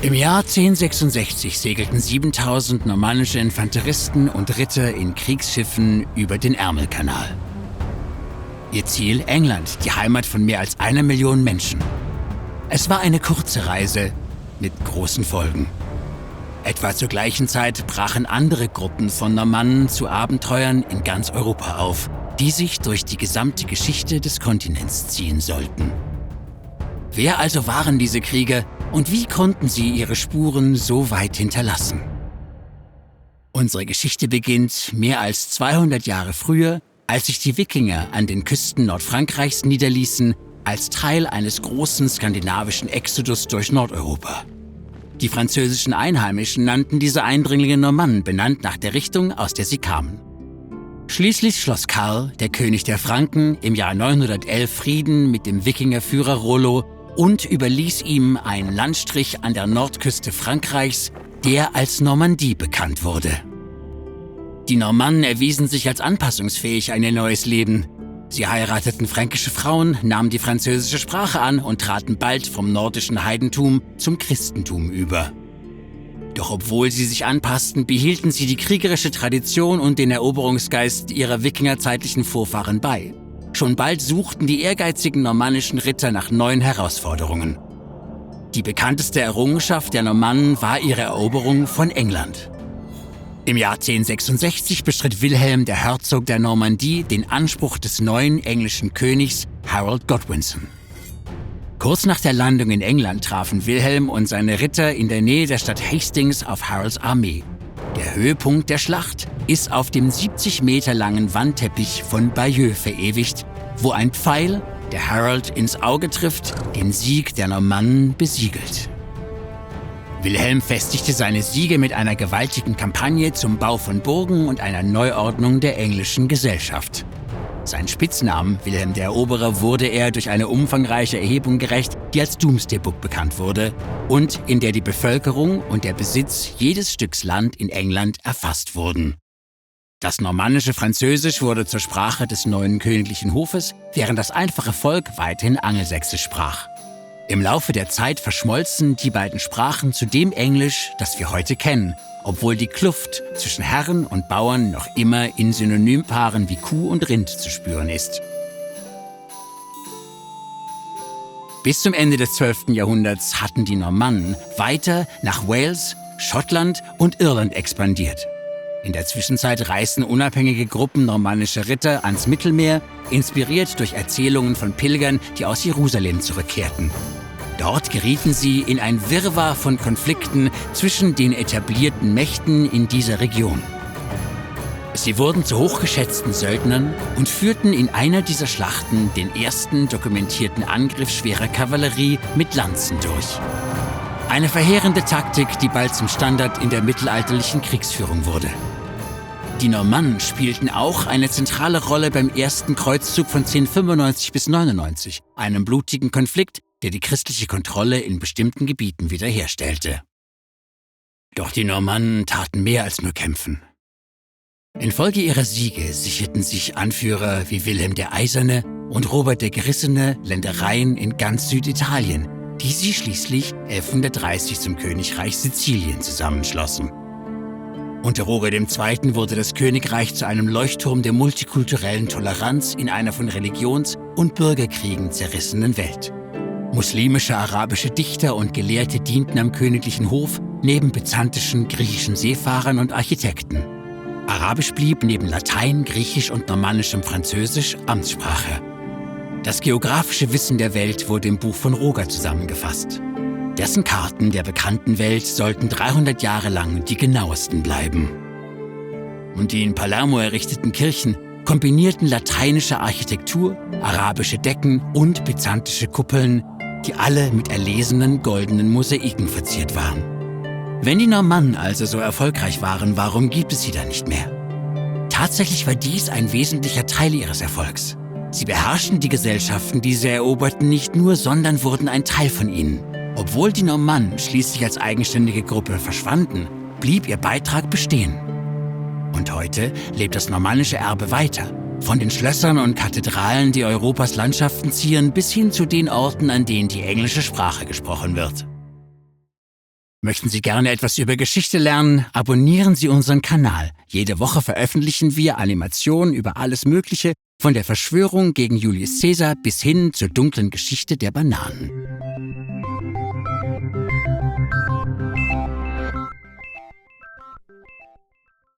Im Jahr 1066 segelten 7000 normannische Infanteristen und Ritter in Kriegsschiffen über den Ärmelkanal. Ihr Ziel England, die Heimat von mehr als 1 Million Menschen. Es war eine kurze Reise mit großen Folgen. Etwa zur gleichen Zeit brachen andere Gruppen von Normannen zu Abenteuern in ganz Europa auf, die sich durch die gesamte Geschichte des Kontinents ziehen sollten. Wer also waren diese Krieger und wie konnten sie ihre Spuren so weit hinterlassen? Unsere Geschichte beginnt mehr als 200 Jahre früher, als sich die Wikinger an den Küsten Nordfrankreichs niederließen, als Teil eines großen skandinavischen Exodus durch Nordeuropa. Die französischen Einheimischen nannten diese Eindringlinge Normannen, benannt nach der Richtung, aus der sie kamen. Schließlich schloss Karl, der König der Franken, im Jahr 911 Frieden mit dem Wikingerführer Rollo und überließ ihm einen Landstrich an der Nordküste Frankreichs, der als Normandie bekannt wurde. Die Normannen erwiesen sich als anpassungsfähig an ihr neues Leben. Sie heirateten fränkische Frauen, nahmen die französische Sprache an und traten bald vom nordischen Heidentum zum Christentum über. Doch obwohl sie sich anpassten, behielten sie die kriegerische Tradition und den Eroberungsgeist ihrer wikingerzeitlichen Vorfahren bei. Schon bald suchten die ehrgeizigen normannischen Ritter nach neuen Herausforderungen. Die bekannteste Errungenschaft der Normannen war ihre Eroberung von England. Im Jahr 1066 bestritt Wilhelm, der Herzog der Normandie, den Anspruch des neuen englischen Königs Harold Godwinson. Kurz nach der Landung in England trafen Wilhelm und seine Ritter in der Nähe der Stadt Hastings auf Harolds Armee. Der Höhepunkt der Schlacht ist auf dem 70 Meter langen Wandteppich von Bayeux verewigt, wo ein Pfeil, der Harold ins Auge trifft, den Sieg der Normannen besiegelt. Wilhelm festigte seine Siege mit einer gewaltigen Kampagne zum Bau von Burgen und einer Neuordnung der englischen Gesellschaft. Sein Spitznamen, Wilhelm der Eroberer, wurde er durch eine umfangreiche Erhebung gerecht, die als Domesday Book bekannt wurde und in der die Bevölkerung und der Besitz jedes Stücks Land in England erfasst wurden. Das normannische Französisch wurde zur Sprache des neuen königlichen Hofes, während das einfache Volk weiterhin Angelsächsisch sprach. Im Laufe der Zeit verschmolzen die beiden Sprachen zu dem Englisch, das wir heute kennen, obwohl die Kluft zwischen Herren und Bauern noch immer in Synonympaaren wie Kuh und Rind zu spüren ist. Bis zum Ende des 12. Jahrhunderts hatten die Normannen weiter nach Wales, Schottland und Irland expandiert. In der Zwischenzeit reisten unabhängige Gruppen normannischer Ritter ans Mittelmeer, inspiriert durch Erzählungen von Pilgern, die aus Jerusalem zurückkehrten. Dort gerieten sie in ein Wirrwarr von Konflikten zwischen den etablierten Mächten in dieser Region. Sie wurden zu hochgeschätzten Söldnern und führten in einer dieser Schlachten den ersten dokumentierten Angriff schwerer Kavallerie mit Lanzen durch. Eine verheerende Taktik, die bald zum Standard in der mittelalterlichen Kriegsführung wurde. Die Normannen spielten auch eine zentrale Rolle beim ersten Kreuzzug von 1095 bis 99, einem blutigen Konflikt, der die christliche Kontrolle in bestimmten Gebieten wiederherstellte. Doch die Normannen taten mehr als nur kämpfen. Infolge ihrer Siege sicherten sich Anführer wie Wilhelm der Eiserne und Robert der Gerissene Ländereien in ganz Süditalien, die sie schließlich 1130 zum Königreich Sizilien zusammenschlossen. Unter Roger II. Wurde das Königreich zu einem Leuchtturm der multikulturellen Toleranz in einer von Religions- und Bürgerkriegen zerrissenen Welt. Muslimische arabische Dichter und Gelehrte dienten am königlichen Hof neben byzantischen griechischen Seefahrern und Architekten. Arabisch blieb neben Latein, Griechisch und normannischem Französisch Amtssprache. Das geografische Wissen der Welt wurde im Buch von Roger zusammengefasst. Dessen Karten der bekannten Welt sollten 300 Jahre lang die genauesten bleiben. Und die in Palermo errichteten Kirchen kombinierten lateinische Architektur, arabische Decken und byzantische Kuppeln, die alle mit erlesenen goldenen Mosaiken verziert waren. Wenn die Normannen also so erfolgreich waren, warum gibt es sie dann nicht mehr? Tatsächlich war dies ein wesentlicher Teil ihres Erfolgs. Sie beherrschten die Gesellschaften, die sie eroberten, nicht nur, sondern wurden ein Teil von ihnen. Obwohl die Normannen schließlich als eigenständige Gruppe verschwanden, blieb ihr Beitrag bestehen. Und heute lebt das normannische Erbe weiter. Von den Schlössern und Kathedralen, die Europas Landschaften zieren, bis hin zu den Orten, an denen die englische Sprache gesprochen wird. Möchten Sie gerne etwas über Geschichte lernen? Abonnieren Sie unseren Kanal. Jede Woche veröffentlichen wir Animationen über alles Mögliche, von der Verschwörung gegen Julius Caesar bis hin zur dunklen Geschichte der Bananen.